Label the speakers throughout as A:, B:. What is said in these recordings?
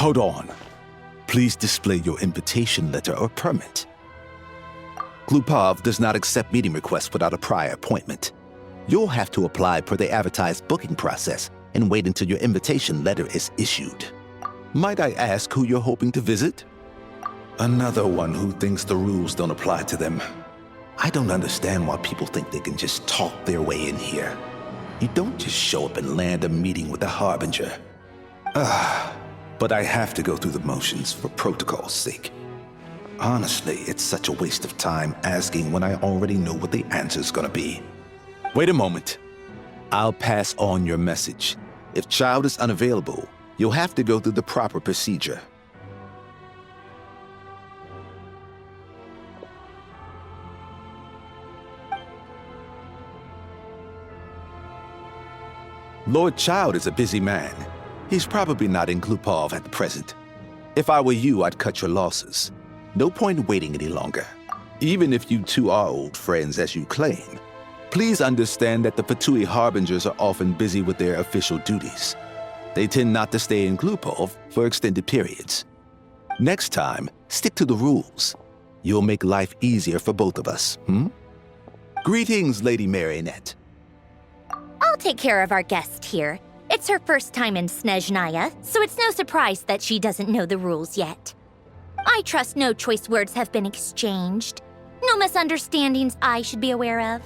A: Hold on. Please display your invitation letter or permit. Glupov does not accept meeting requests without a prior appointment. You'll have to apply per the advertised booking process and wait until your invitation letter is issued. Might I ask who you're hoping to visit? Another one who thinks the rules don't apply to them. I don't understand why people think they can just talk their way in here. You don't just show up and land a meeting with the Harbinger. But I have to go through the motions for protocol's sake. Honestly, it's such a waste of time asking when I already know what the answer's gonna be. Wait a moment. I'll pass on your message. If Child is unavailable, you'll have to go through the proper procedure. Lord Child is a busy man. He's probably not in Glupov at the present. If I were you, I'd cut your losses. No point waiting any longer. Even if you two are old friends as you claim, please understand that the Fatui Harbingers are often busy with their official duties. They tend not to stay in Glupov for extended periods. Next time, stick to the rules. You'll make life easier for both of us, Greetings, Lady Marionette.
B: I'll take care of our guest here. It's her first time in Snezhnaya, so it's no surprise that she doesn't know the rules yet. I trust no choice words have been exchanged. No misunderstandings I should be aware of.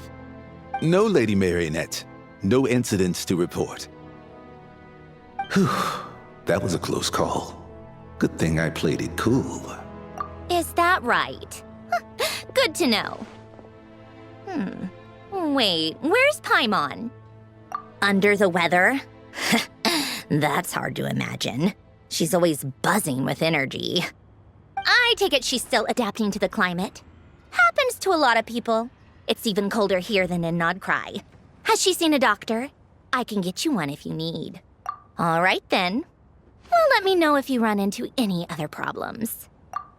A: No, Lady Marionette. No incidents to report. Whew, that was a close call. Good thing I played it cool.
B: Is that right? Good to know. Wait, where's Paimon? Under the weather? That's hard to imagine. She's always buzzing with energy. I take it she's still adapting to the climate. Happens to a lot of people. It's even colder here than in Nodcry. Has she seen a doctor? I can get you one if you need. All right, then. Well, let me know if you run into any other problems.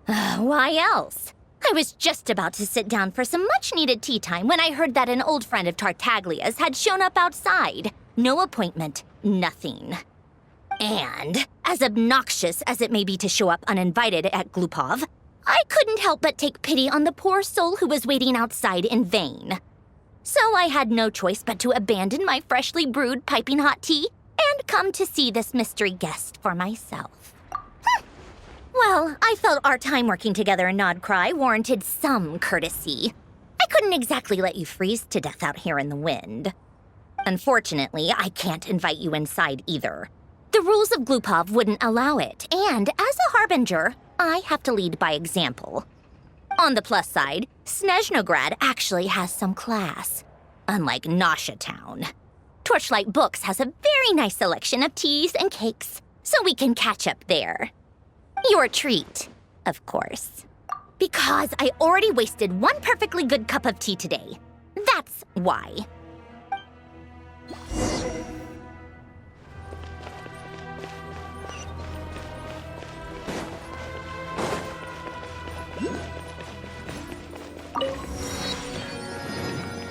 B: Why else? I was just about to sit down for some much-needed tea time when I heard that an old friend of Tartaglia's had shown up outside. No appointment, nothing. And, as obnoxious as it may be to show up uninvited at Glupov, I couldn't help but take pity on the poor soul who was waiting outside in vain. So I had no choice but to abandon my freshly brewed piping hot tea and come to see this mystery guest for myself. Well, I felt our time working together in Nodcry warranted some courtesy. I couldn't exactly let you freeze to death out here in the wind. Unfortunately, I can't invite you inside either. The rules of Glupov wouldn't allow it, and as a harbinger, I have to lead by example. On the plus side, Snezhnograd actually has some class, unlike Nasha Town. Torchlight Books has a very nice selection of teas and cakes, so we can catch up there. Your treat, of course. Because I already wasted one perfectly good cup of tea today. That's why.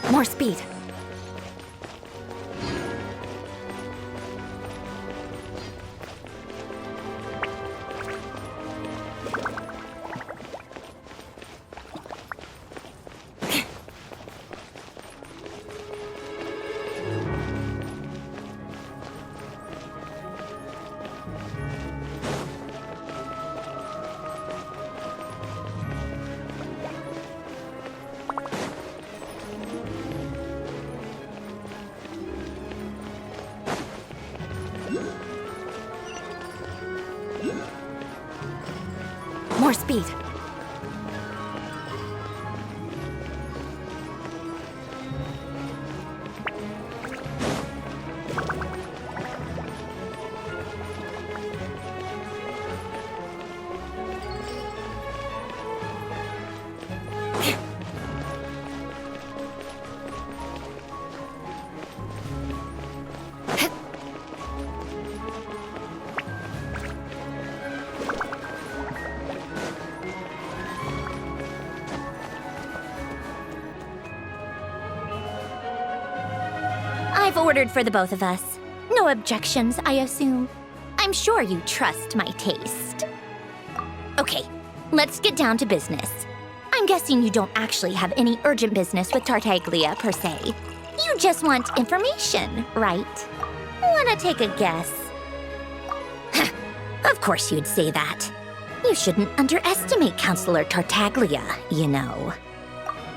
B: More speed. More speed. I've ordered for the both of us. No objections, I assume. I I'm sure you trust my taste. Okay, let's get down to business. I'm guessing you don't actually have any urgent business with Tartaglia, per se. You just want information, right? Wanna take a guess? Of course you'd say that. You shouldn't underestimate Counselor Tartaglia, you know.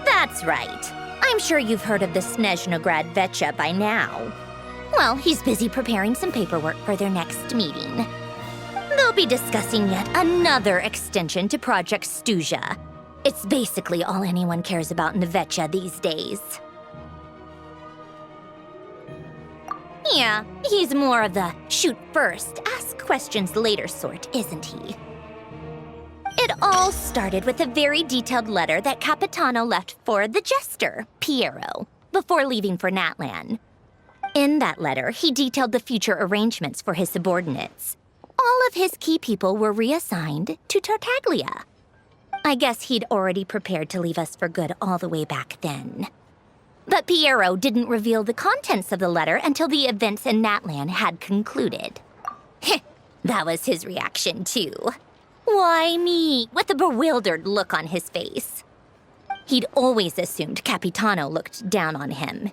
B: That's right. I'm sure you've heard of the Snezhnograd VII by now. Well, he's busy preparing some paperwork for their next meeting. They'll be discussing yet another extension to Project Stuzha. It's basically all anyone cares about in the VII these days. Yeah, he's more of the shoot first, ask questions later sort, isn't he? It all started with a very detailed letter that Capitano left for the jester, Piero, before leaving for Natlan. In that letter, he detailed the future arrangements for his subordinates. All of his key people were reassigned to Tartaglia. I guess he'd already prepared to leave us for good all the way back then. But Piero didn't reveal the contents of the letter until the events in Natlan had concluded. That was his reaction, too. Why me? With a bewildered look on his face. He'd always assumed Capitano looked down on him.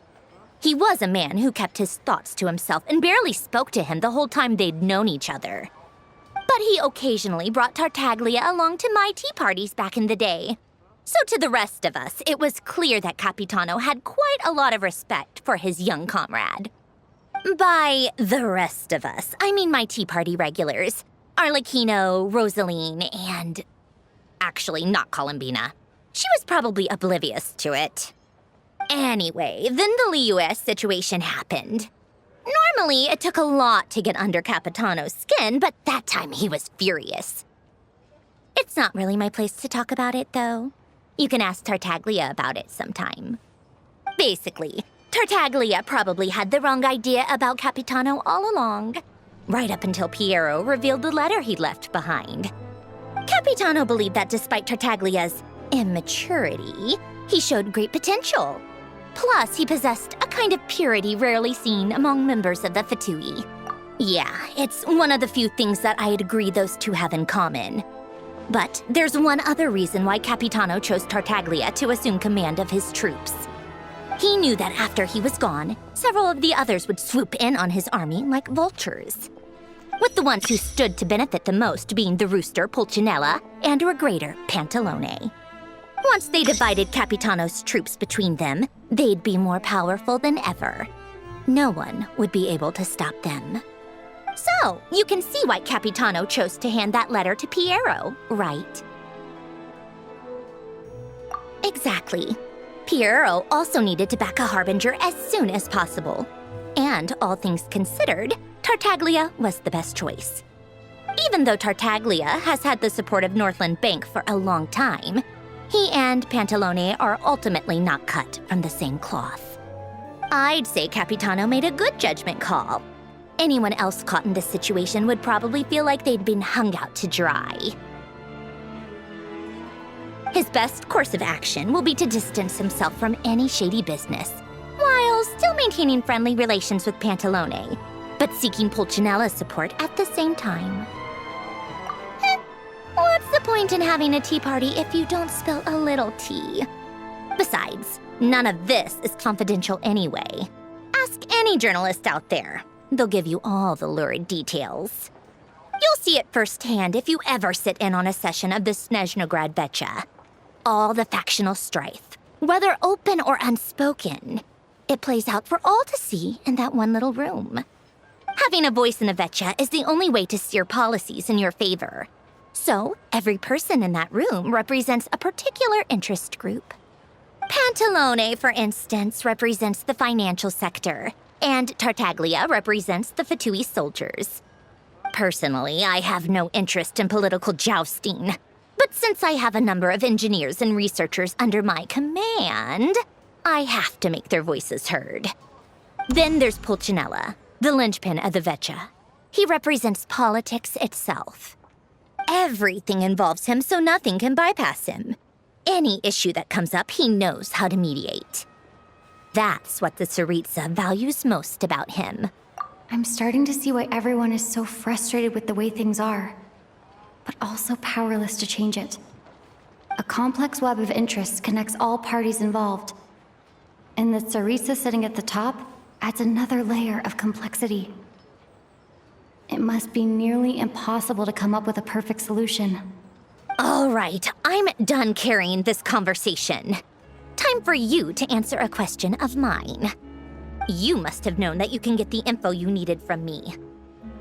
B: He was a man who kept his thoughts to himself and barely spoke to him the whole time they'd known each other. But he occasionally brought Tartaglia along to my tea parties back in the day. So to the rest of us, it was clear that Capitano had quite a lot of respect for his young comrade. By the rest of us, I mean my tea party regulars. Arlecchino, Rosaline, and... actually, not Columbina. She was probably oblivious to it. Anyway, then the Liues situation happened. Normally, it took a lot to get under Capitano's skin, but that time he was furious. It's not really my place to talk about it, though. You can ask Tartaglia about it sometime. Basically, Tartaglia probably had the wrong idea about Capitano all along. Right up until Piero revealed the letter he'd left behind. Capitano believed that despite Tartaglia's immaturity, he showed great potential. Plus, he possessed a kind of purity rarely seen among members of the Fatui. Yeah, it's one of the few things that I'd agree those two have in common. But there's one other reason why Capitano chose Tartaglia to assume command of his troops. He knew that after he was gone, several of the others would swoop in on his army like vultures. With the ones who stood to benefit the most being the rooster Pulcinella and Regrator Pantalone. Once they divided Capitano's troops between them, they'd be more powerful than ever. No one would be able to stop them. So, you can see why Capitano chose to hand that letter to Piero, right? Exactly. Piero also needed to back a harbinger as soon as possible. And, all things considered, Tartaglia was the best choice. Even though Tartaglia has had the support of Northland Bank for a long time, he and Pantalone are ultimately not cut from the same cloth. I'd say Capitano made a good judgment call. Anyone else caught in this situation would probably feel like they'd been hung out to dry. His best course of action will be to distance himself from any shady business, while still maintaining friendly relations with Pantalone, but seeking Pulcinella's support at the same time. What's the point in having a tea party if you don't spill a little tea? Besides, none of this is confidential anyway. Ask any journalist out there. They'll give you all the lurid details. You'll see it firsthand if you ever sit in on a session of the Snezhnograd VII. All the factional strife, whether open or unspoken, it plays out for all to see in that one little room. Having a voice in the VII is the only way to steer policies in your favor. So, every person in that room represents a particular interest group. Pantalone, for instance, represents the financial sector, and Tartaglia represents the Fatui soldiers. Personally, I have no interest in political jousting, but since I have a number of engineers and researchers under my command, I have to make their voices heard. Then there's Pulcinella, the linchpin of the VII. He represents politics itself. Everything involves him, so nothing can bypass him. Any issue that comes up, he knows how to mediate. That's what the Tsaritsa values most about him.
C: I'm starting to see why everyone is so frustrated with the way things are, but also powerless to change it. A complex web of interests connects all parties involved, and the Sarisa sitting at the top adds another layer of complexity. It must be nearly impossible to come up with a perfect solution.
B: All right, I'm done carrying this conversation. Time for you to answer a question of mine. You must have known that you can get the info you needed from me.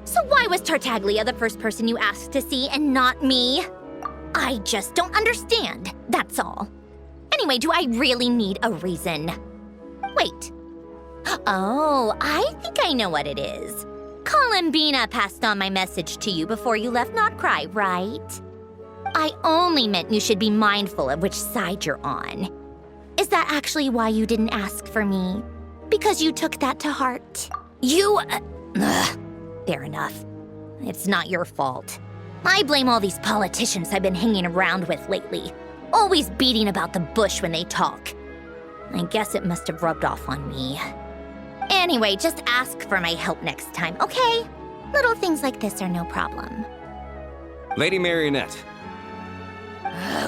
B: So why was Tartaglia the first person you asked to see and not me? I just don't understand, that's all. Anyway, do I really need a reason? Wait. Oh, I think I know what it is. Columbina passed on my message to you before you left Notcry, right? I only meant you should be mindful of which side you're on. Is that actually why you didn't ask for me? Because you took that to heart? Fair enough. It's not your fault. I blame all these politicians I've been hanging around with lately, always beating about the bush when they talk. I guess it must have rubbed off on me. Anyway, just ask for my help next time, okay? Little things like this are no problem.
D: Lady Marionette.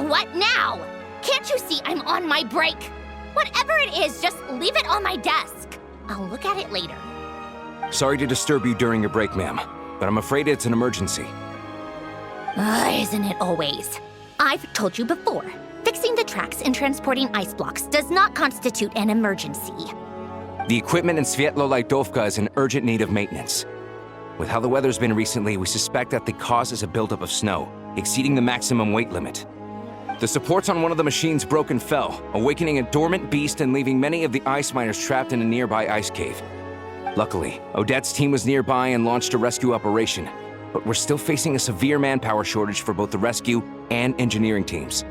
B: What now? Can't you see I'm on my break? Whatever it is, just leave it on my desk. I'll look at it later.
D: Sorry to disturb you during your break, ma'am, but I'm afraid it's an emergency.
B: Isn't it always? I've told you before, fixing the tracks and transporting ice blocks does not constitute an emergency.
D: The equipment in Svietlolaidovka is in urgent need of maintenance. With how the weather's been recently, we suspect that the cause is a buildup of snow, exceeding the maximum weight limit. The supports on one of the machines broke and fell, awakening a dormant beast and leaving many of the ice miners trapped in a nearby ice cave. Luckily, Odette's team was nearby and launched a rescue operation, but we're still facing a severe manpower shortage for both the rescue and engineering teams.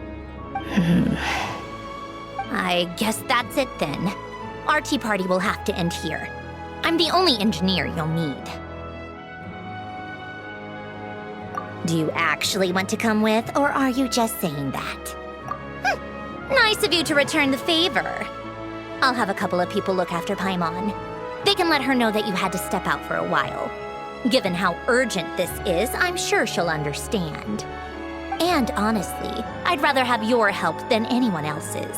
B: I guess that's it then. Our tea party will have to end here. I'm the only engineer you'll need. Do you actually want to come with, or are you just saying that? Nice of you to return the favor. I'll have a couple of people look after Paimon. They can let her know that you had to step out for a while. Given how urgent this is, I'm sure she'll understand. And honestly, I'd rather have your help than anyone else's.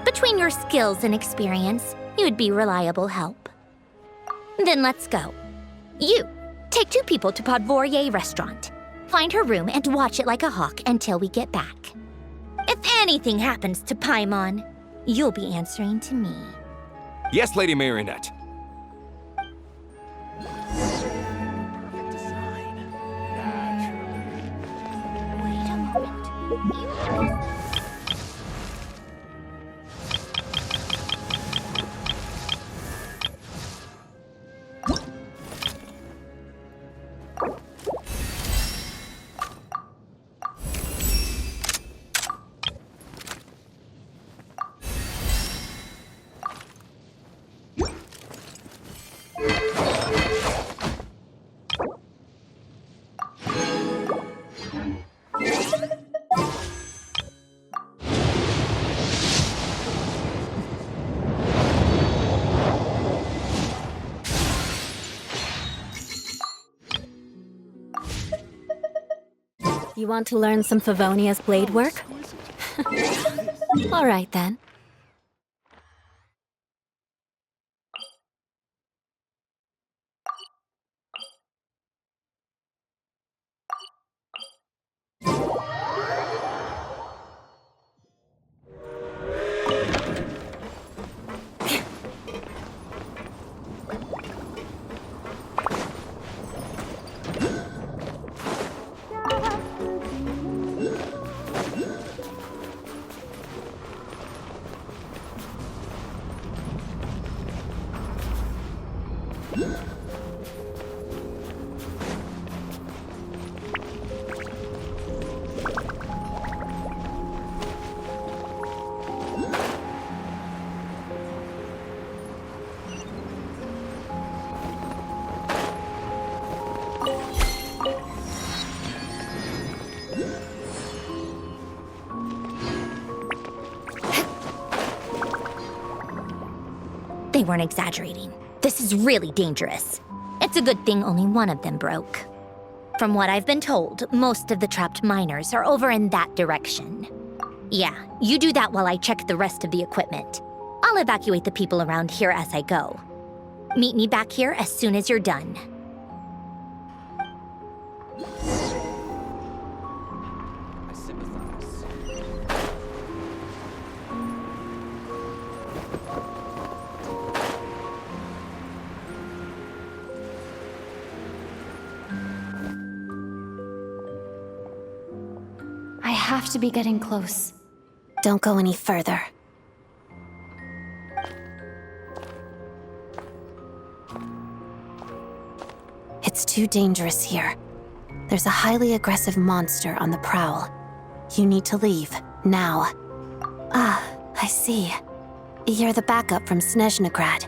B: Between your skills and experience, you'd be reliable help. Then let's go. You, take 2 people to Podvorier restaurant. Find her room and watch it like a hawk until we get back. If anything happens to Paimon, you'll be answering to me.
D: Yes, Lady Marionette.
B: Wait a moment.
E: You want to learn some Favonia's blade work? All right, then. They weren't exaggerating. This is really dangerous.
B: It's a good thing only one of them broke. From what I've been told, most of the trapped miners are over in that direction. Yeah, you do that while I check the rest of the equipment. I'll evacuate the people around here as I go. Meet me back here as soon as you're done.
D: I sympathize.
C: I have to be getting close.
E: Don't go any further. It's too dangerous here. There's a highly aggressive monster on the prowl. You need to leave, now. Ah, I see. You're the backup from Snezhnograd.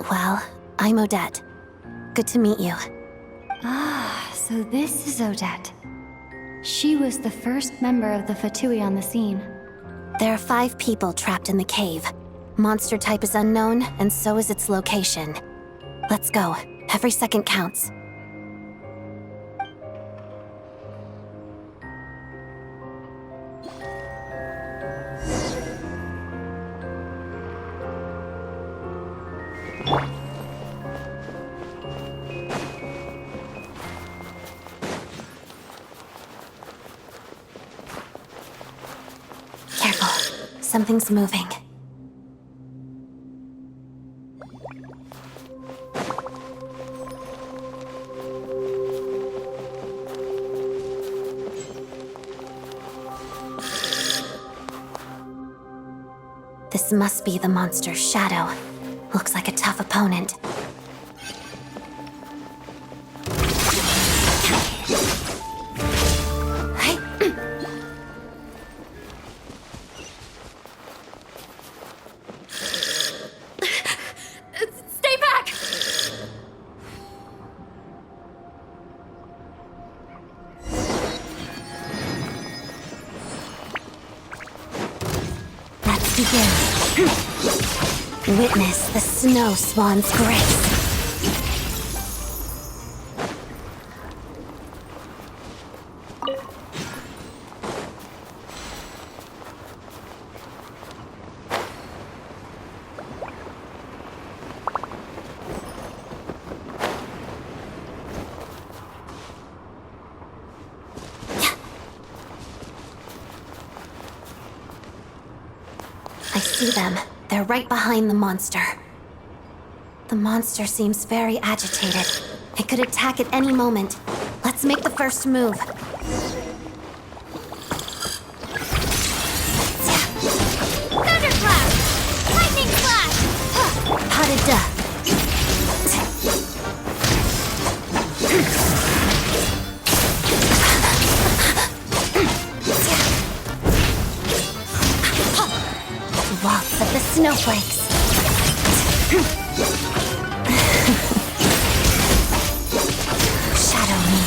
E: Well, I'm Odette. Good to meet you.
C: Ah, so this is Odette. She was the first member of the Fatui on the scene.
E: There are 5 people trapped in the cave. Monster type is unknown, and so is its location. Let's go. Every second counts. Careful. Something's moving. This must be the monster's shadow. Looks like a tough opponent.
C: Stay back!
E: Let's begin. Witness the snow swan's grace. I see them. They're right behind the monster. The monster seems very agitated. It could attack at any moment. Let's make the first move.
B: Thunderclap! Lightning flash!
E: Potted duck. Waltz of the snowflakes. Shadow me.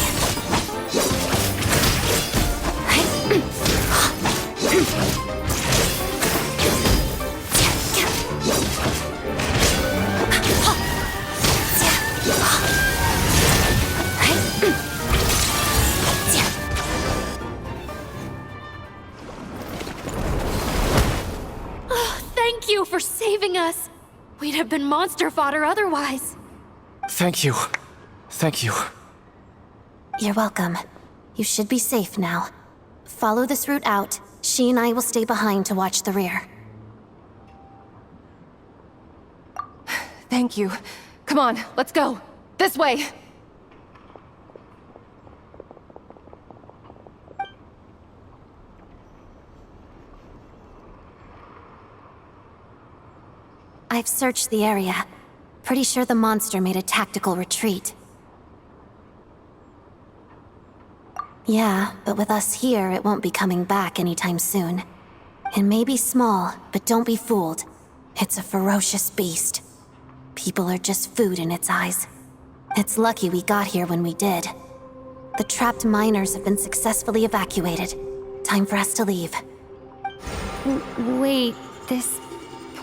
C: Thank you for saving us! We'd have been monster fodder otherwise.
D: Thank you. Thank you.
E: You're welcome. You should be safe now. Follow this route out. She and I will stay behind to watch the rear.
F: Thank you. Come on, let's go. This way!
E: I've searched the area. Pretty sure the monster made a tactical retreat. Yeah, but with us here, it won't be coming back anytime soon. It may be small, but don't be fooled. It's a ferocious beast. People are just food in its eyes. It's lucky we got here when we did. The trapped miners have been successfully evacuated. Time for us to leave.
C: Wait, this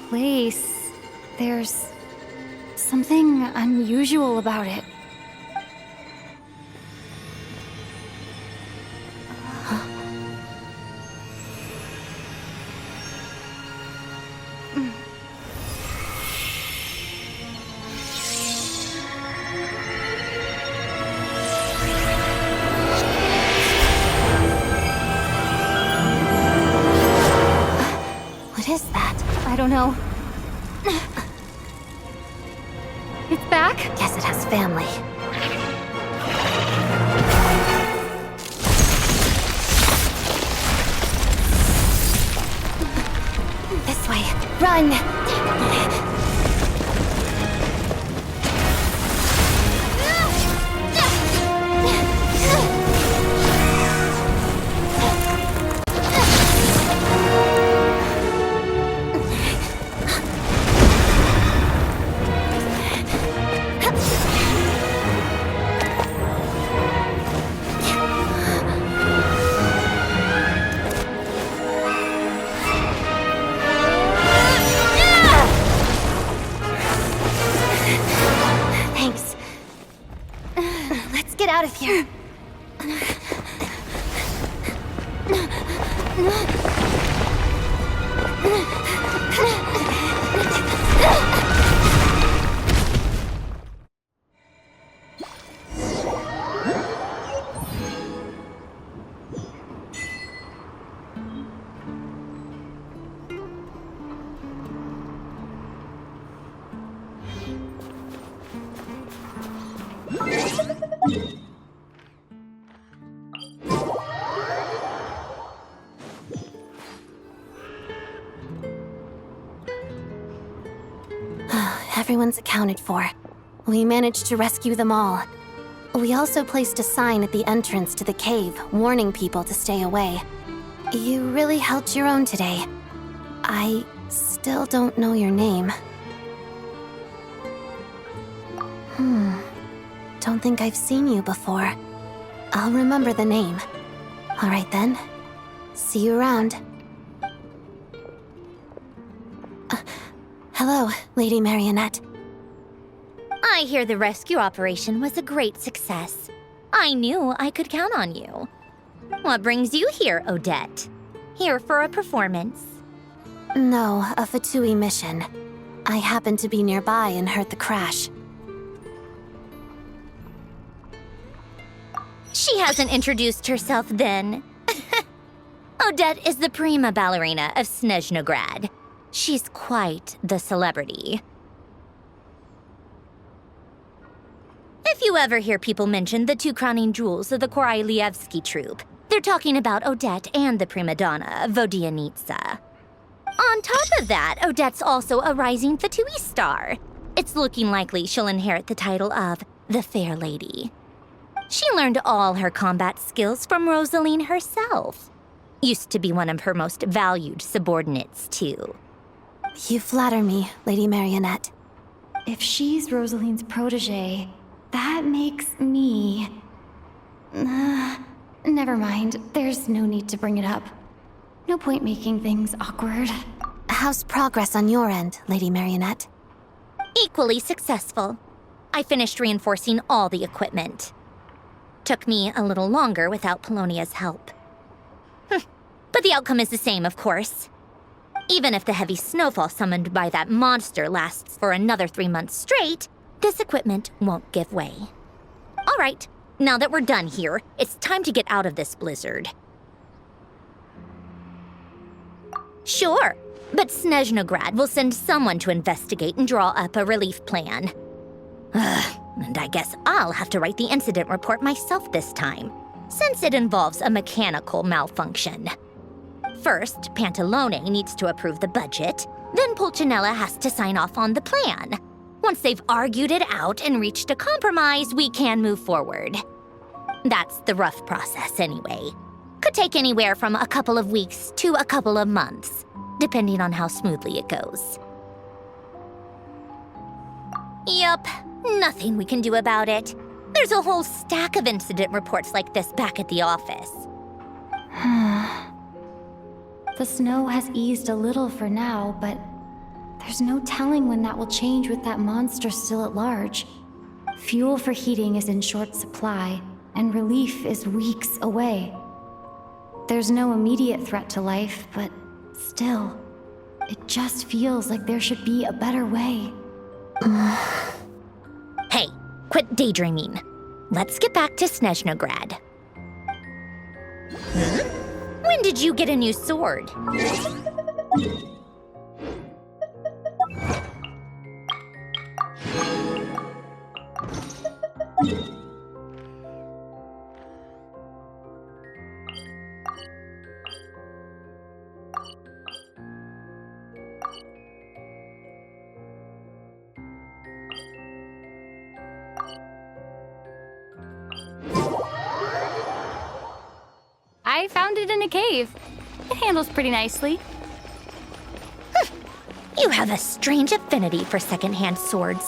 C: place... There's something unusual about it. don't know. It's back?
E: Guess it has family. This way. Run! Thanks. Let's get out of here. Everyone's accounted for. We managed to rescue them all. We also placed a sign at the entrance to the cave, warning people to stay away. You really held your own today. I still don't know your name. Don't think I've seen you before. I'll remember the name. All right then. See you around. Hello, Lady Marionette.
B: I hear the rescue operation was a great success. I knew I could count on you. What brings you here, Odette? Here for a performance?
E: No, a Fatui mission. I happened to be nearby and heard the crash.
B: She hasn't introduced herself then. Odette is the prima ballerina of Snezhnograd. She's quite the celebrity. If you ever hear people mention the two crowning jewels of the Korailievsky troupe, they're talking about Odette and the prima donna, Vodianitsa. On top of that, Odette's also a rising Fatui star. It's looking likely she'll inherit the title of the Fair Lady. She learned all her combat skills from Rosaline herself. Used to be one of her most valued subordinates, too.
E: You flatter me, Lady Marionette.
C: If she's Rosaline's protege, that makes me... never mind. There's no need to bring it up. No point making things awkward.
E: How's progress on your end, Lady Marionette?
B: Equally successful. I finished reinforcing all the equipment. Took me a little longer without Polonia's help. But the outcome is the same, of course. Even if the heavy snowfall summoned by that monster lasts for another 3 months straight, this equipment won't give way. All right, now that we're done here, it's time to get out of this blizzard. Sure, but Snezhnograd will send someone to investigate and draw up a relief plan. And I guess I'll have to write the incident report myself this time, since it involves a mechanical malfunction. First, Pantalone needs to approve the budget, then Pulcinella has to sign off on the plan. Once they've argued it out and reached a compromise, we can move forward. That's the rough process anyway. Could take anywhere from a couple of weeks to a couple of months, depending on how smoothly it goes. Yup, nothing we can do about it. There's a whole stack of incident reports like this back at the office.
C: The snow has eased a little for now, but there's no telling when that will change with that monster still at large. Fuel for heating is in short supply, and relief is weeks away. There's no immediate threat to life, but still, it just feels like there should be a better way.
B: Hey, quit daydreaming. Let's get back to Snezhnograd. When did you get a new sword?
C: in a cave. It handles pretty nicely.
B: You have a strange affinity for secondhand swords.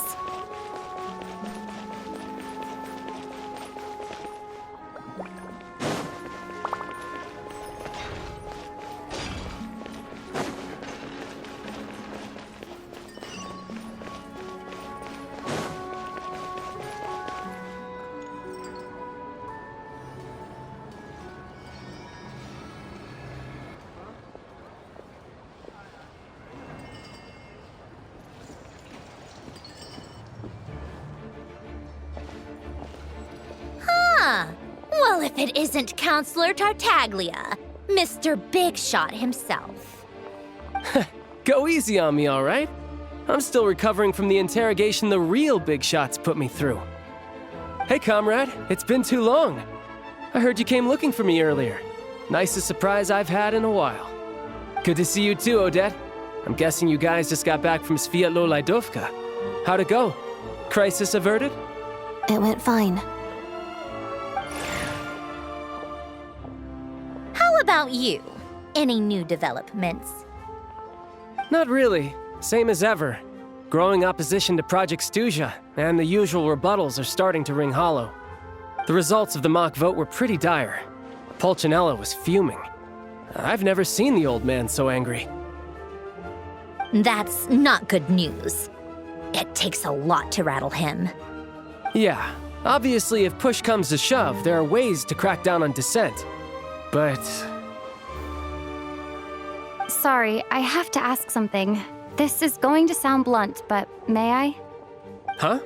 B: Well, if it isn't Counselor Tartaglia, Mr. Big Shot himself.
G: Go easy on me, all right? I'm still recovering from the interrogation the real Big Shots put me through. Hey, comrade, it's been too long. I heard you came looking for me earlier. Nicest surprise I've had in a while. Good to see you too, Odette. I'm guessing you guys just got back from Sviatlo Lajdovka. How'd it go? Crisis averted?
E: It went fine.
B: How about you? Any new developments?
G: Not really. Same as ever. Growing opposition to Project Stuja, and the usual rebuttals are starting to ring hollow. The results of the mock vote were pretty dire. Pulcinella was fuming. I've never seen the old man so angry.
B: That's not good news. It takes a lot to rattle him.
G: Yeah, obviously if push comes to shove, there are ways to crack down on dissent. But...
C: Sorry, I have to ask something. This is going to sound blunt, but may I?
G: Huh?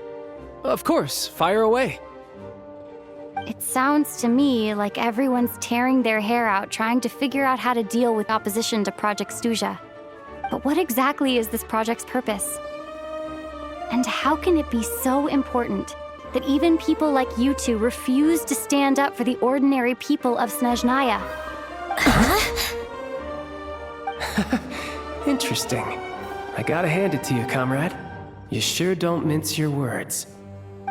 G: Of course, fire away.
C: It sounds to me like everyone's tearing their hair out trying to figure out how to deal with opposition to Project Stuja. But what exactly is this project's purpose? And how can it be so important that even people like you two refuse to stand up for the ordinary people of Snezhnaya?
G: Interesting. I gotta hand it to you, comrade. You sure don't mince your words.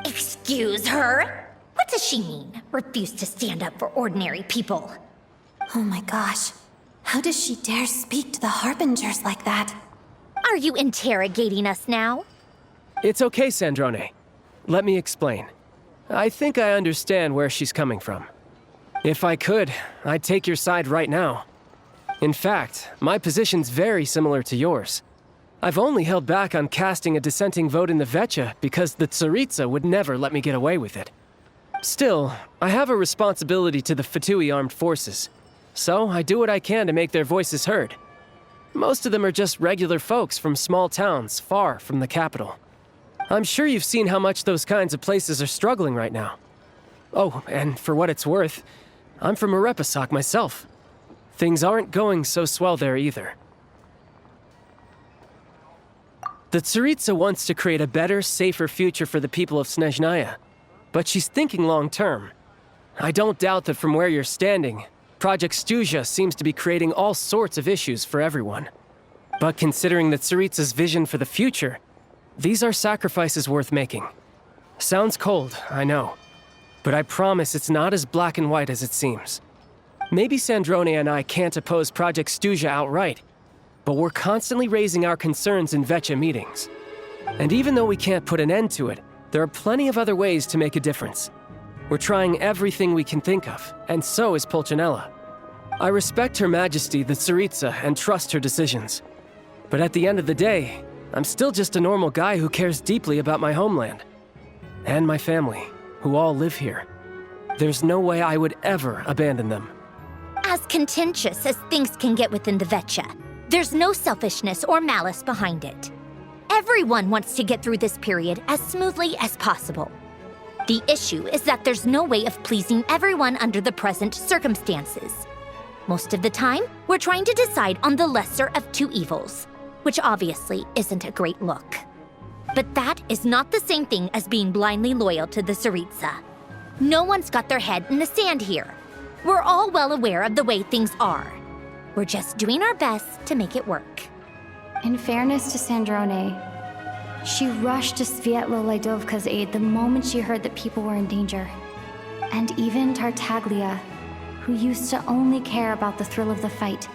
B: Excuse her? What does she mean? Refuse to stand up for ordinary people?
E: Oh my gosh. How does she dare speak to the Harbingers like that?
B: Are you interrogating us now?
G: It's okay, Sandrone. Let me explain. I think I understand where she's coming from. If I could, I'd take your side right now. In fact, my position's very similar to yours. I've only held back on casting a dissenting vote in the Vecha because the Tsaritsa would never let me get away with it. Still, I have a responsibility to the Fatui armed forces, so I do what I can to make their voices heard. Most of them are just regular folks from small towns far from the capital. I'm sure you've seen how much those kinds of places are struggling right now. Oh, and for what it's worth, I'm from Arepasak myself. Things aren't going so swell there either. The Tsaritsa wants to create a better, safer future for the people of Snezhnaya, but she's thinking long-term. I don't doubt that from where you're standing, Project Stuja seems to be creating all sorts of issues for everyone. But considering the Tsaritsa's vision for the future, these are sacrifices worth making. Sounds cold, I know, but I promise it's not as black and white as it seems. Maybe Sandrone and I can't oppose Project Stuja outright, but we're constantly raising our concerns in Vecha meetings. And even though we can't put an end to it, there are plenty of other ways to make a difference. We're trying everything we can think of, and so is Pulcinella. I respect Her Majesty, the Tsaritsa, and trust her decisions. But at the end of the day, I'm still just a normal guy who cares deeply about my homeland. And my family, who all live here. There's no way I would ever abandon them.
B: As contentious as things can get within the Vecha, there's no selfishness or malice behind it. Everyone wants to get through this period as smoothly as possible. The issue is that there's no way of pleasing everyone under the present circumstances. Most of the time, we're trying to decide on the lesser of two evils, which obviously isn't a great look. But that is not the same thing as being blindly loyal to the Tsaritsa. No one's got their head in the sand here. We're all well aware of the way things are. We're just doing our best to make it work.
C: In fairness to Sandrone, she rushed to Sviatlo Lajdovka's aid the moment she heard that people were in danger. And even Tartaglia, who used to only care about the thrill of the fight,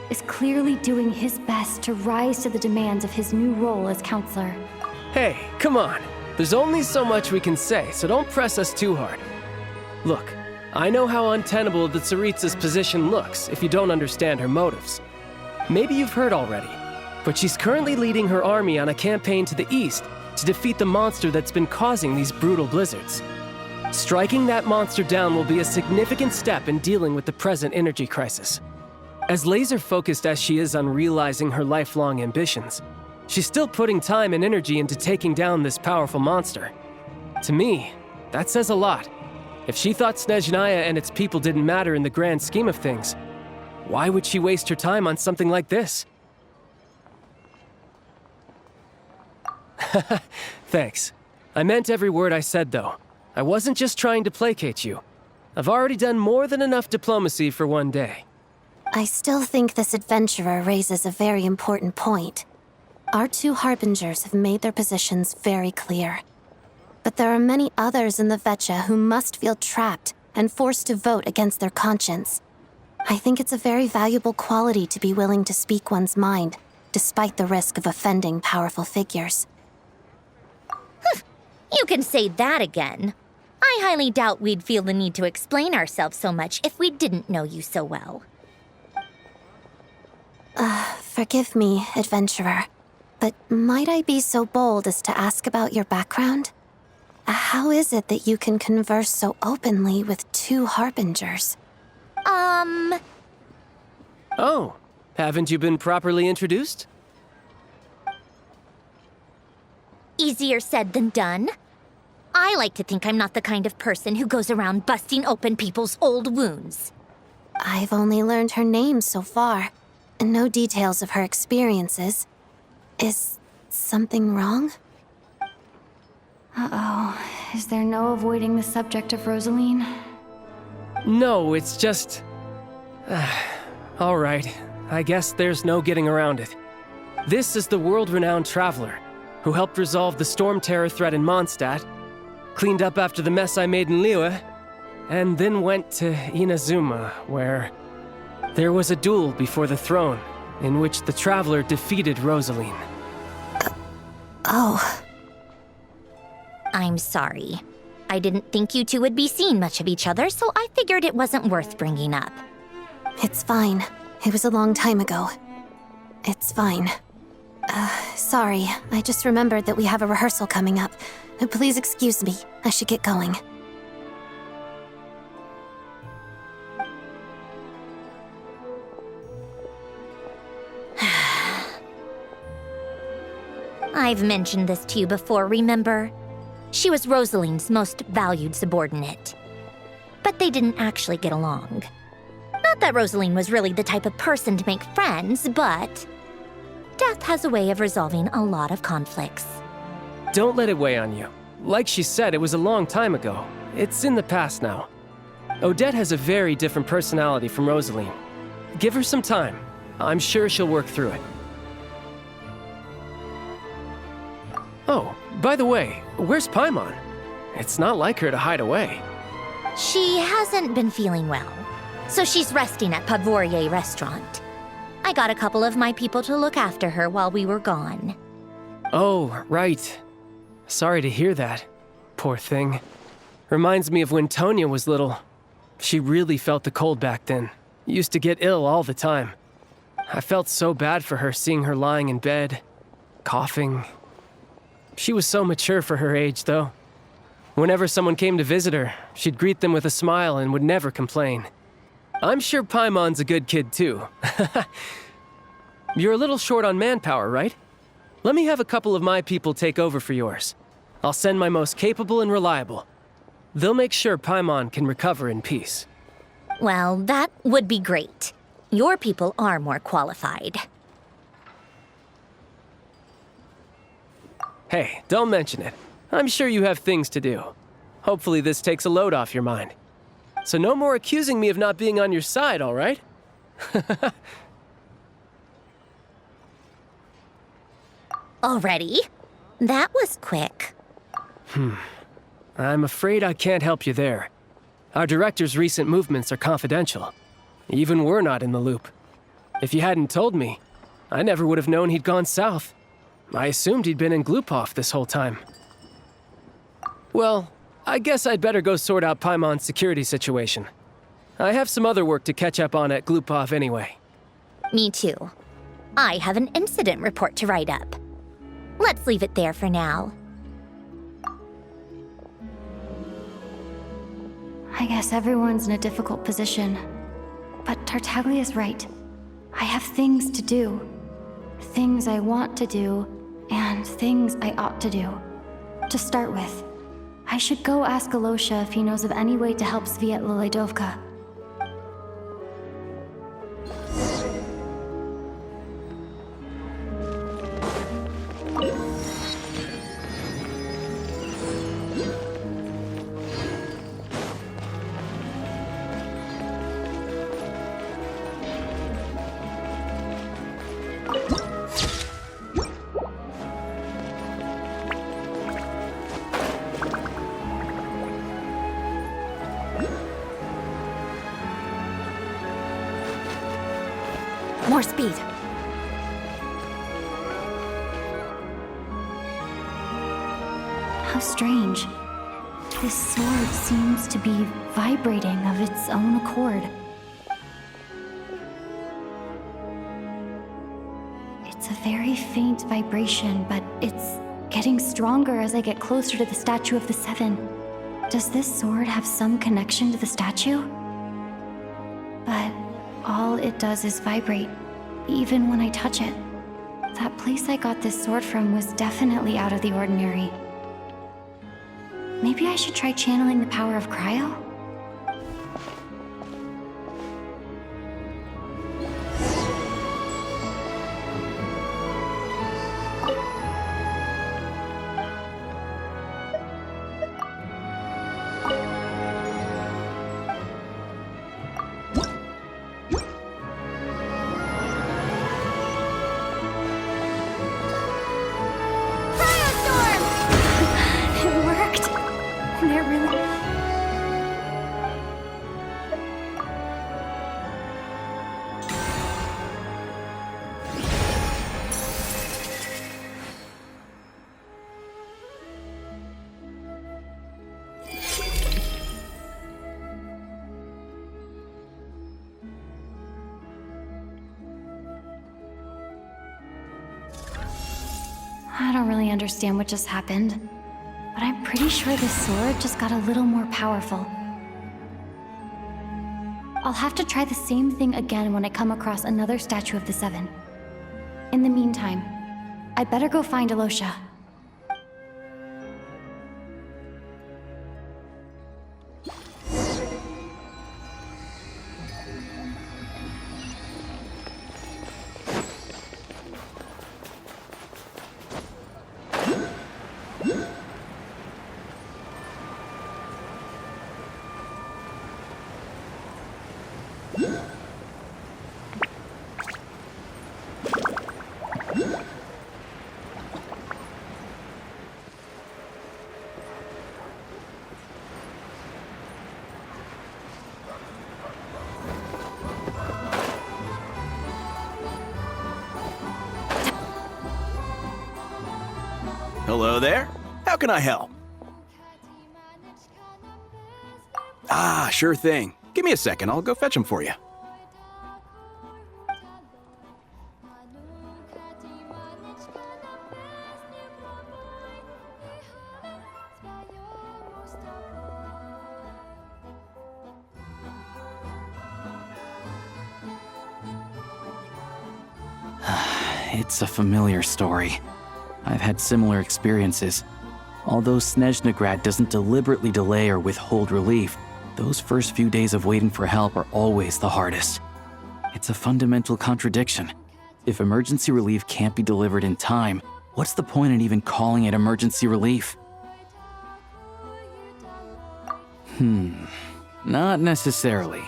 C: is clearly doing his best to rise to the demands of his new role as counselor.
G: Hey, come on. There's only so much we can say, so don't press us too hard. Look, I know how untenable the Tsaritsa's position looks if you don't understand her motives. Maybe you've heard already, but she's currently leading her army on a campaign to the east to defeat the monster that's been causing these brutal blizzards. Striking that monster down will be a significant step in dealing with the present energy crisis. As laser-focused as she is on realizing her lifelong ambitions, she's still putting time and energy into taking down this powerful monster. To me, that says a lot. If she thought Snezhnaya and its people didn't matter in the grand scheme of things, why would she waste her time on something like this? Thanks. I meant every word I said, though. I wasn't just trying to placate you. I've already done more than enough diplomacy for one day.
E: I still think this adventurer raises a very important point. Our two harbingers have made their positions very clear. But there are many others in the Vetcha who must feel trapped and forced to vote against their conscience. I think it's a very valuable quality to be willing to speak one's mind, despite the risk of offending powerful figures.
B: You can say that again. I highly doubt we'd feel the need to explain ourselves so much if we didn't know you so well.
E: Forgive me, adventurer, but might I be so bold as to ask about your background? How is it that you can converse so openly with two harbingers?
G: Oh, haven't you been properly introduced?
B: Easier said than done. I like to think I'm not the kind of person who goes around busting open people's old wounds.
E: I've only learned her name so far, and no details of her experiences. Is something wrong?
C: Uh-oh. Is there no avoiding the subject of Rosaline?
G: No, it's just... all right, I guess there's no getting around it. This is the world-renowned traveler who helped resolve the storm terror threat in Mondstadt, cleaned up after the mess I made in Liyue, and then went to Inazuma, where there was a duel before the throne in which the traveler defeated Rosaline.
E: Oh.
B: I'm sorry. I didn't think you two would be seeing much of each other, so I figured it wasn't worth bringing up.
E: It's fine. It was a long time ago. It's fine. Sorry. I just remembered that we have a rehearsal coming up. Please excuse me. I should get going.
B: I've mentioned this to you before, remember? She was Rosaline's most valued subordinate. But they didn't actually get along. Not that Rosaline was really the type of person to make friends, but death has a way of resolving a lot of conflicts.
G: Don't let it weigh on you. Like she said, it was a long time ago. It's in the past now. Odette has a very different personality from Rosaline. Give her some time. I'm sure she'll work through it. Oh, by the way, where's Paimon? It's not like her to hide away.
B: She hasn't been feeling well, so she's resting at Pavorier Restaurant. I got a couple of my people to look after her while we were gone.
G: Oh, right. Sorry to hear that. Poor thing. Reminds me of when Tonya was little. She really felt the cold back then. Used to get ill all the time. I felt so bad for her seeing her lying in bed, coughing. She was so mature for her age, though. Whenever someone came to visit her, she'd greet them with a smile and would never complain. I'm sure Paimon's a good kid, too. You're a little short on manpower, right? Let me have a couple of my people take over for yours. I'll send my most capable and reliable. They'll make sure Paimon can recover in peace.
B: Well, that would be great. Your people are more qualified.
G: Hey, don't mention it. I'm sure you have things to do. Hopefully this takes a load off your mind. So no more accusing me of not being on your side, all right?
B: Already? That was quick.
G: I'm afraid I can't help you there. Our director's recent movements are confidential. Even we're not in the loop. If you hadn't told me, I never would have known he'd gone south. I assumed he'd been in Glupov this whole time. Well, I guess I'd better go sort out Paimon's security situation. I have some other work to catch up on at Glupov anyway.
B: Me too. I have an incident report to write up. Let's leave it there for now.
C: I guess everyone's in a difficult position. But Tartaglia's right. I have things to do. Things I want to do, and things I ought to do. To start with, I should go ask Alosha if he knows of any way to help Svietla Ledovka.
E: More speed.
C: How strange. This sword seems to be vibrating of its own accord. It's a very faint vibration, but it's getting stronger as I get closer to the statue of the Seven. Does this sword have some connection to the statue? But all it does is vibrate, even when I touch it. That place I got this sword from was definitely out of the ordinary. Maybe I should try channeling the power of cryo? It worked! They're really... I don't really understand what just happened, but I'm pretty sure this sword just got a little more powerful. I'll have to try the same thing again when I come across another statue of the Seven. In the meantime, I better go find Alosha.
H: Hello there. How can I help? Ah, sure thing. Give me a second. I'll go fetch them for you.
I: It's a familiar story. I've had similar experiences. Although Snezhnegrad doesn't deliberately delay or withhold relief, those first few days of waiting for help are always the hardest. It's a fundamental contradiction. If emergency relief can't be delivered in time, what's the point in even calling it emergency relief? Not necessarily.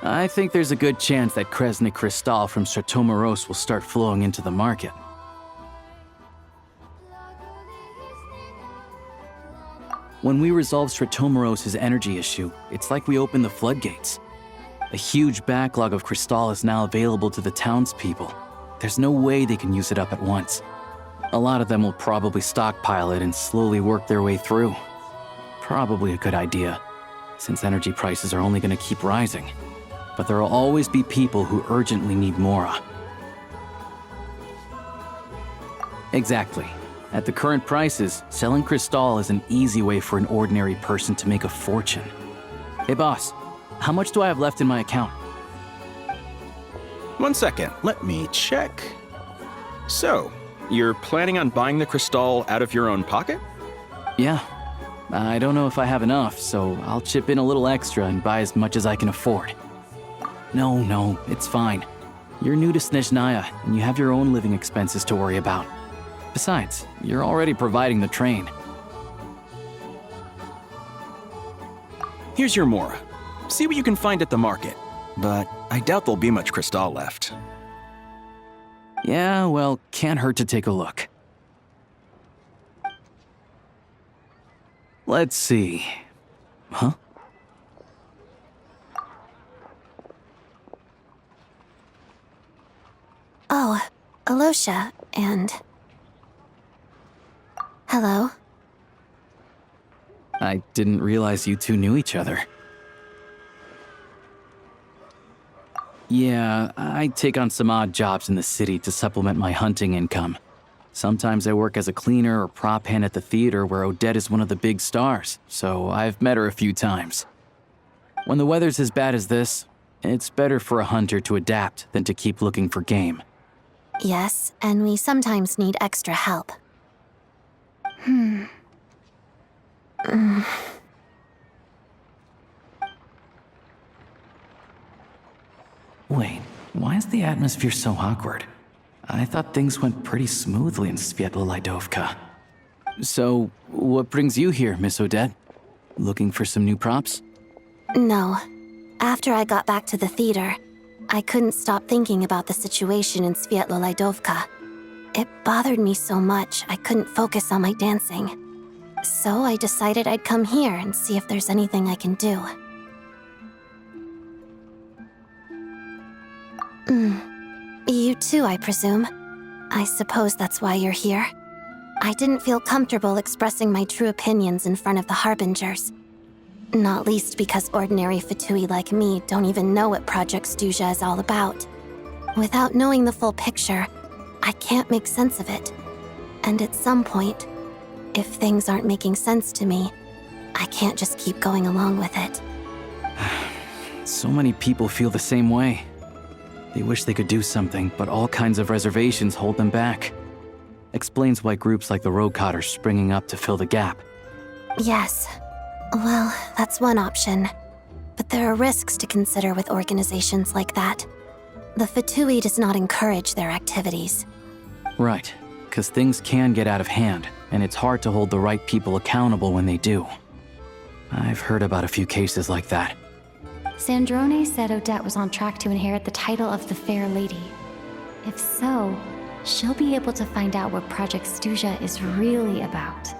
I: I think there's a good chance that Kresny Crystal from Stratomoros will start flowing into the market. When we resolve Stratomoros's energy issue, it's like we open the floodgates. A huge backlog of crystal is now available to the townspeople. There's no way they can use it up at once. A lot of them will probably stockpile it and slowly work their way through. Probably a good idea, since energy prices are only going to keep rising. But there will always be people who urgently need Mora. Exactly. At the current prices, selling crystal is an easy way for an ordinary person to make a fortune. Hey boss, how much do I have left in my account?
H: 1 second, let me check. So, you're planning on buying the crystal out of your own pocket?
I: Yeah. I don't know if I have enough, so I'll chip in a little extra and buy as much as I can afford. No, it's fine. You're new to Snezhnaya, and you have your own living expenses to worry about. Besides, you're already providing the train.
H: Here's your Mora. See what you can find at the market. But I doubt there'll be much crystal left.
I: Yeah, well, can't hurt to take a look. Let's see. Huh?
E: Oh, Alosha, and... Hello?
I: I didn't realize you two knew each other. Yeah, I take on some odd jobs in the city to supplement my hunting income. Sometimes I work as a cleaner or prop hand at the theater where Odette is one of the big stars, so I've met her a few times. When the weather's as bad as this, it's better for a hunter to adapt than to keep looking for game.
E: Yes, and we sometimes need extra help.
I: Wait, why is the atmosphere so awkward? I thought things went pretty smoothly in Svietlolaidovka. So, what brings you here, Miss Odette? Looking for some new props?
E: No. After I got back to the theater, I couldn't stop thinking about the situation in Svietlolaidovka. It bothered me so much I couldn't focus on my dancing. So I decided I'd come here and see if there's anything I can do. You too, I presume. I suppose that's why you're here. I didn't feel comfortable expressing my true opinions in front of the Harbingers. Not least because ordinary Fatui like me don't even know what Project Stuja is all about. Without knowing the full picture, I can't make sense of it. And at some point, if things aren't making sense to me, I can't just keep going along with it.
I: So many people feel the same way. They wish they could do something, but all kinds of reservations hold them back. Explains why groups like the Rokot are springing up to fill the gap.
E: Yes. Well, that's one option. But there are risks to consider with organizations like that. The Fatui does not encourage their activities.
I: Right, because things can get out of hand, and it's hard to hold the right people accountable when they do. I've heard about a few cases like that.
C: Sandrone said Odette was on track to inherit the title of the Fair Lady. If so, she'll be able to find out what Project Stuja is really about.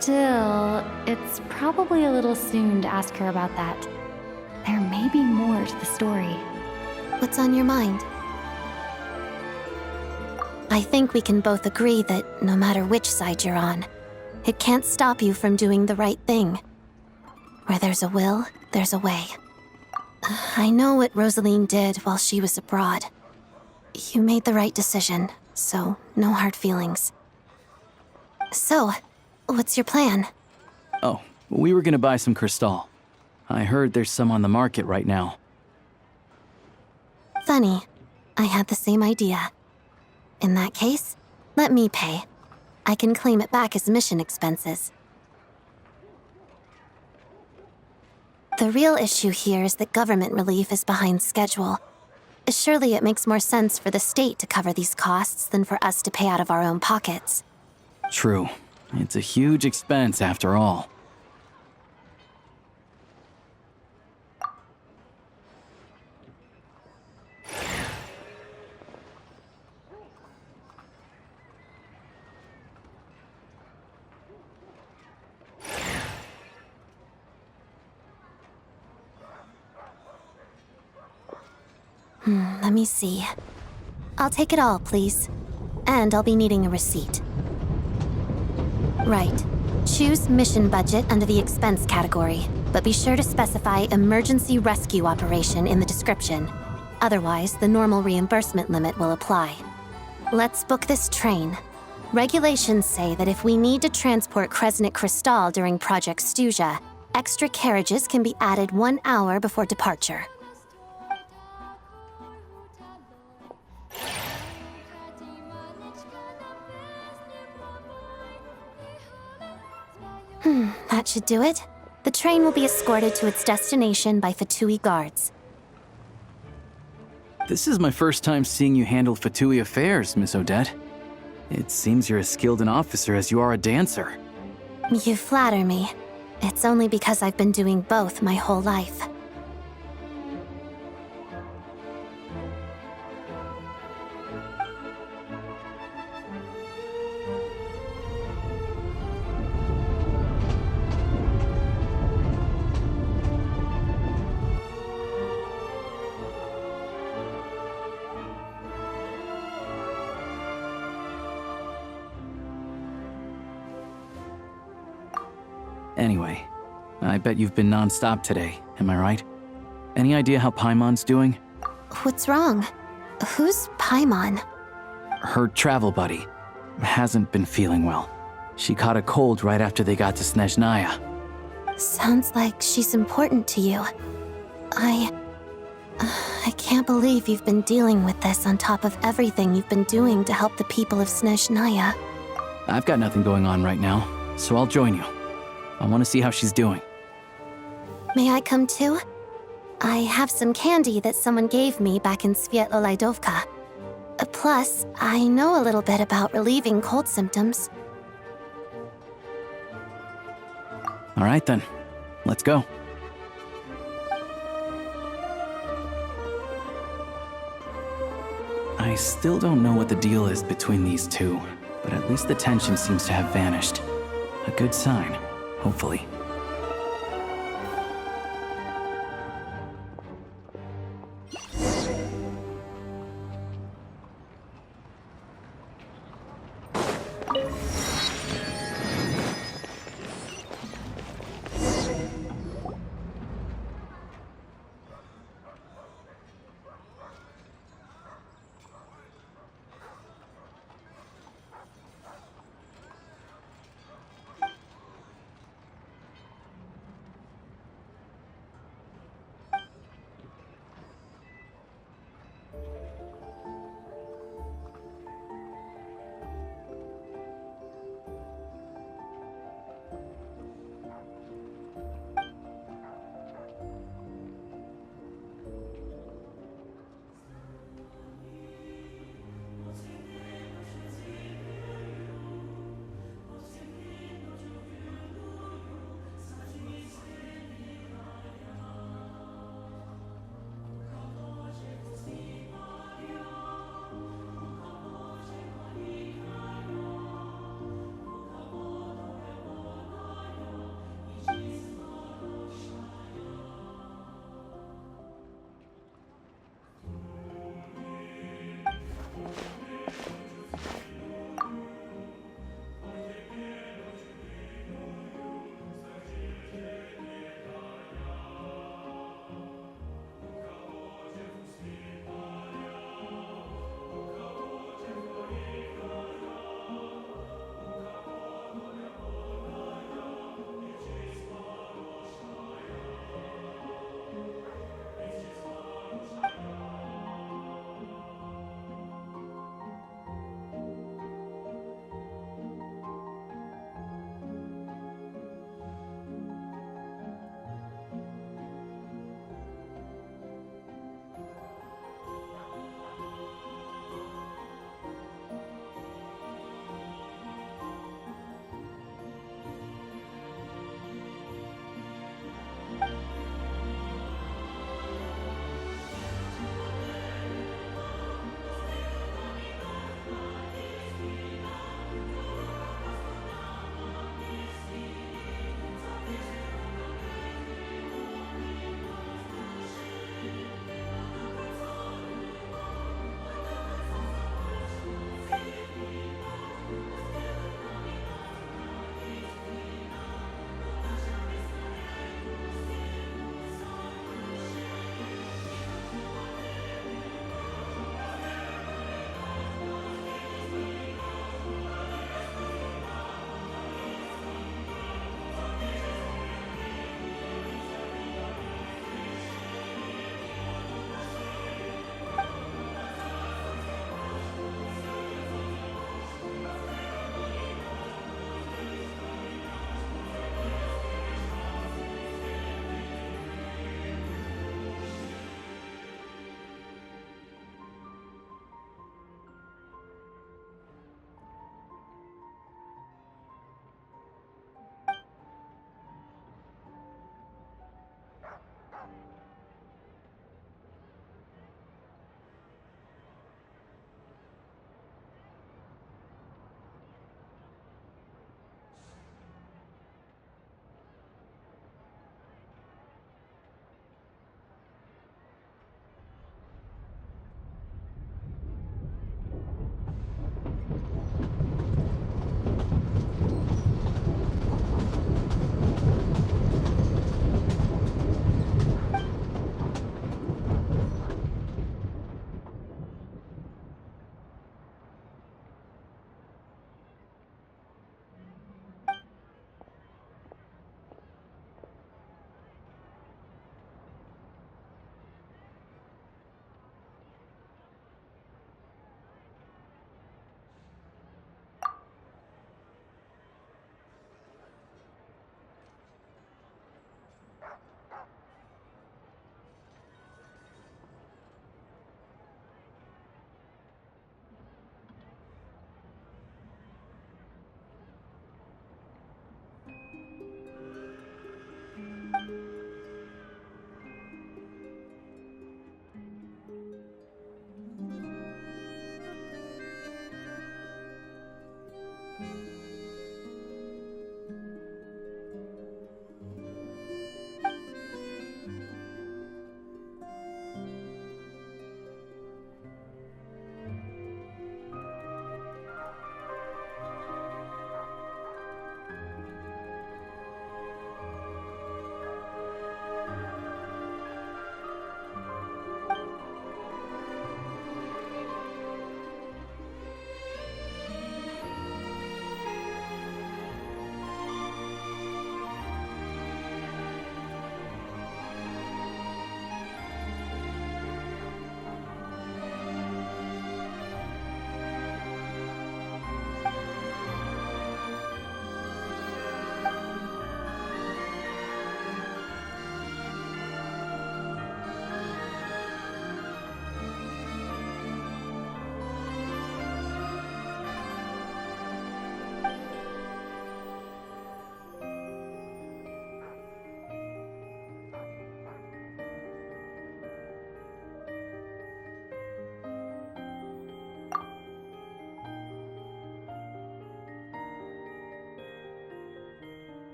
C: Still, it's probably a little soon to ask her about that. There may be more to the story.
E: What's on your mind? I think we can both agree that no matter which side you're on, it can't stop you from doing the right thing. Where there's a will, there's a way. I know what Rosaline did while she was abroad. You made the right decision, so no hard feelings. So, what's your plan?
I: Oh, we were gonna buy some crystal. I heard there's some on the market right now.
E: Funny. I had the same idea. In that case, let me pay. I can claim it back as mission expenses. The real issue here is that government relief is behind schedule. Surely it makes more sense for the state to cover these costs than for us to pay out of our own pockets.
I: True. It's a huge expense after all.
E: Let me see. I'll take it all, please. And I'll be needing a receipt. Right. Choose mission budget under the expense category, but be sure to specify emergency rescue operation in the description. Otherwise, the normal reimbursement limit will apply. Let's book this train. Regulations say that if we need to transport Kresnik Crystal during Project Stuja, extra carriages can be added 1 hour before departure. That should do it. The train will be escorted to its destination by Fatui guards.
I: This is my first time seeing you handle Fatui affairs, Miss Odette. It seems you're as skilled an officer as you are a dancer.
E: You flatter me. It's only because I've been doing both my whole life.
I: Anyway, I bet you've been non-stop today, am I right? Any idea how Paimon's doing?
E: What's wrong? Who's Paimon?
I: Her travel buddy hasn't been feeling well. She caught a cold right after they got to Snezhnaya.
E: Sounds like she's important to you. I can't believe you've been dealing with this on top of everything you've been doing to help the people of Snezhnaya.
I: I've got nothing going on right now, so I'll join you. I want to see how she's doing.
E: May I come too? I have some candy that someone gave me back in Svietlo-Laidovka. Plus, I know a little bit about relieving cold symptoms.
I: All right then, let's go. I still don't know what the deal is between these two, but at least the tension seems to have vanished. A good sign, hopefully.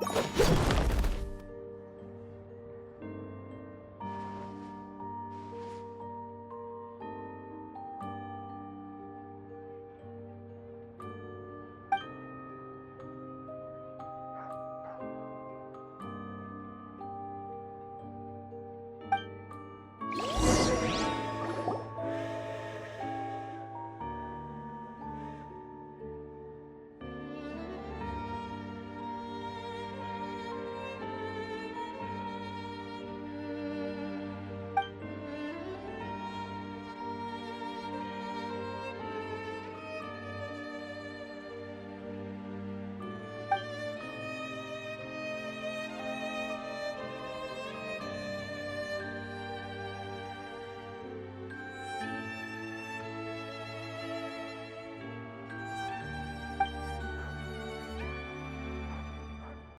C: Huh?